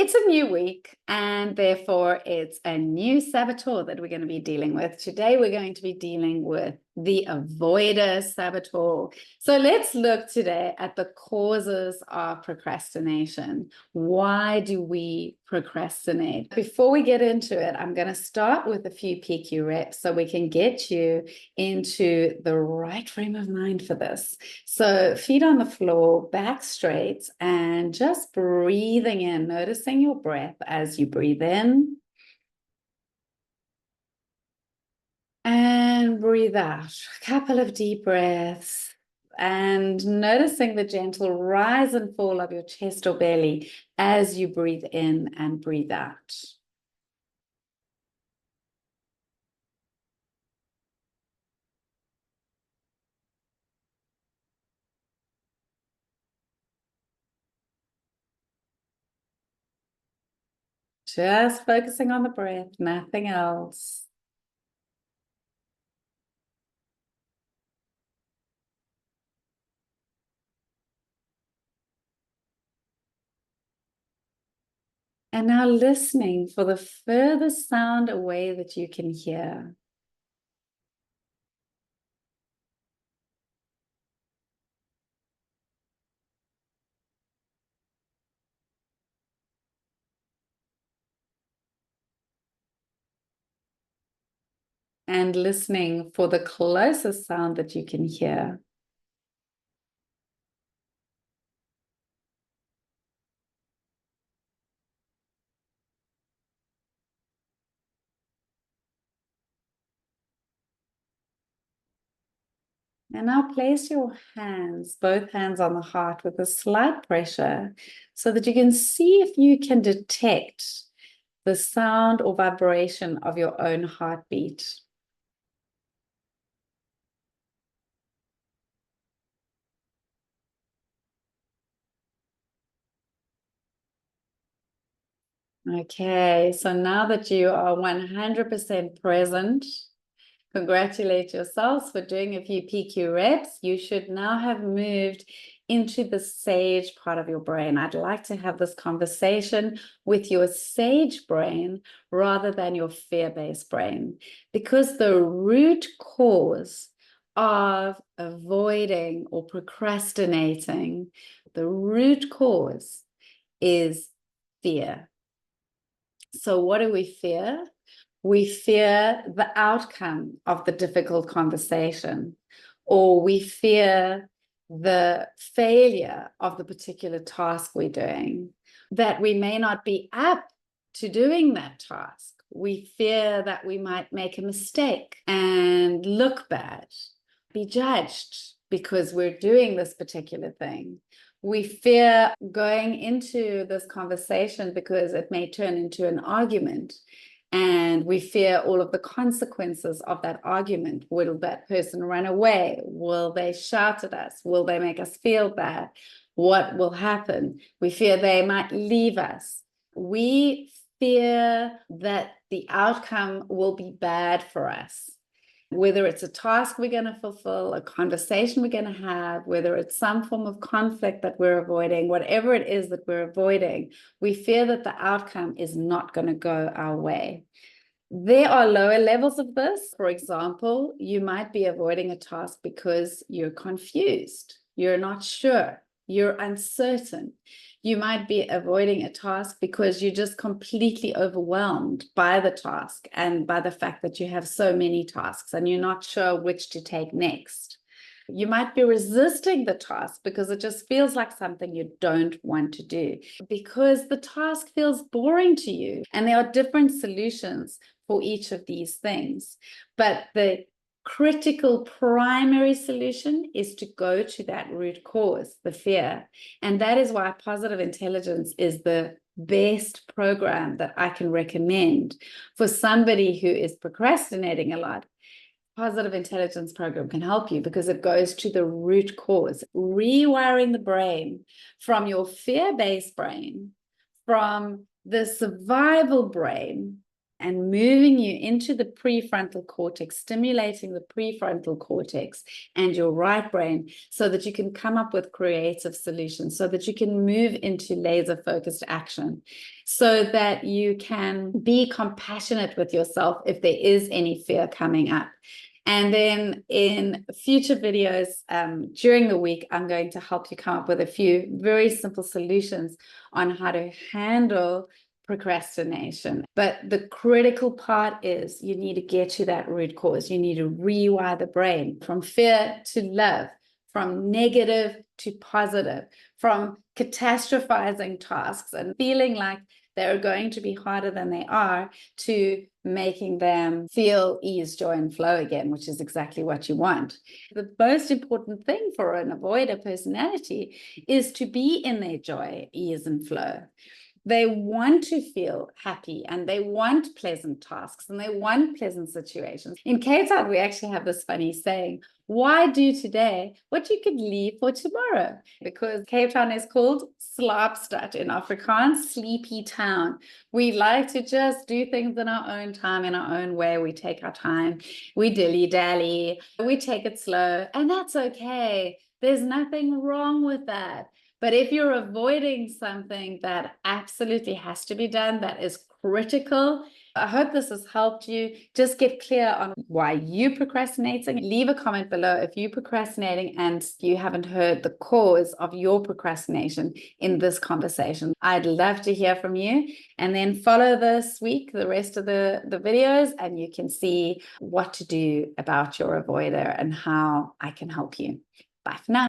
It's a new week, and therefore it's a new saboteur that we're going to be dealing with. Today, we're going to be dealing with the avoider saboteur. So let's look today at the causes of procrastination. Why do we procrastinate? Before we get into it, I'm going to start with a few PQ reps so we can get you into the right frame of mind for this. So feet on the floor, back straight, and just breathing in, noticing your breath as you breathe in. And breathe out. A couple of deep breaths. And noticing the gentle rise and fall of your chest or belly as you breathe in and breathe out. Just focusing on the breath, nothing else. And now listening for the furthest sound away that you can hear. And listening for the closest sound that you can hear. And now place your hands, both hands on the heart with a slight pressure so that you can see if you can detect the sound or vibration of your own heartbeat. Okay, so now that you are 100% present, congratulate yourselves for doing a few PQ reps. You should now have moved into the sage part of your brain. I'd like to have this conversation with your sage brain rather than your fear-based brain, because the root cause of avoiding or procrastinating, the root cause is fear. So what do we fear? We fear the outcome of the difficult conversation, or we fear the failure of the particular task we're doing, that we may not be up to doing that task. We fear that we might make a mistake and look bad, be judged because we're doing this particular thing. We fear going into this conversation because it may turn into an argument. And we fear all of the consequences of that argument. Will that person run away? Will they shout at us? Will they make us feel bad? What will happen? We fear they might leave us. We fear that the outcome will be bad for us. Whether it's a task we're going to fulfill, a conversation we're going to have, whether it's some form of conflict that we're avoiding, whatever it is that we're avoiding, we fear that the outcome is not going to go our way. There are lower levels of this. For example, you might be avoiding a task because you're confused, you're not sure, you're uncertain. You might be avoiding a task because you're just completely overwhelmed by the task and by the fact that you have so many tasks and you're not sure which to take next. You might be resisting the task because it just feels like something you don't want to do, because the task feels boring to you. And there are different solutions for each of these things. But the critical primary solution is to go to that root cause, the fear. And that is why positive intelligence is the best program that I can recommend for somebody who is procrastinating a lot. Positive intelligence program can help you because it goes to the root cause, rewiring the brain from your fear-based brain, from the survival brain, and moving you into the prefrontal cortex, stimulating the prefrontal cortex and your right brain so that you can come up with creative solutions, so that you can move into laser focused action, so that you can be compassionate with yourself if there is any fear coming up. And then in future videos during the week, I'm going to help you come up with a few very simple solutions on how to handle procrastination. But the critical part is you need to get to that root cause. You need to rewire the brain from fear to love, from negative to positive, from catastrophizing tasks and feeling like they're going to be harder than they are, to making them feel ease, joy, and flow again, which is exactly what you want. The most important thing for an avoider personality is to be in their joy, ease, and flow. They want to feel happy, and they want pleasant tasks, and they want pleasant situations. In Cape Town, we actually have this funny saying, why do today what you could leave for tomorrow? Because Cape Town is called Slaapstad in Afrikaans, sleepy town. We like to just do things in our own time, in our own way. We take our time, we dilly-dally, we take it slow, and that's okay. There's nothing wrong with that. But if you're avoiding something that absolutely has to be done, that is critical, I hope this has helped you. Just get clear on why you're procrastinating. Leave a comment below if you're procrastinating and you haven't heard the cause of your procrastination in this conversation. I'd love to hear from you. And then follow this week, the rest of the videos, and you can see what to do about your avoider and how I can help you. Bye for now.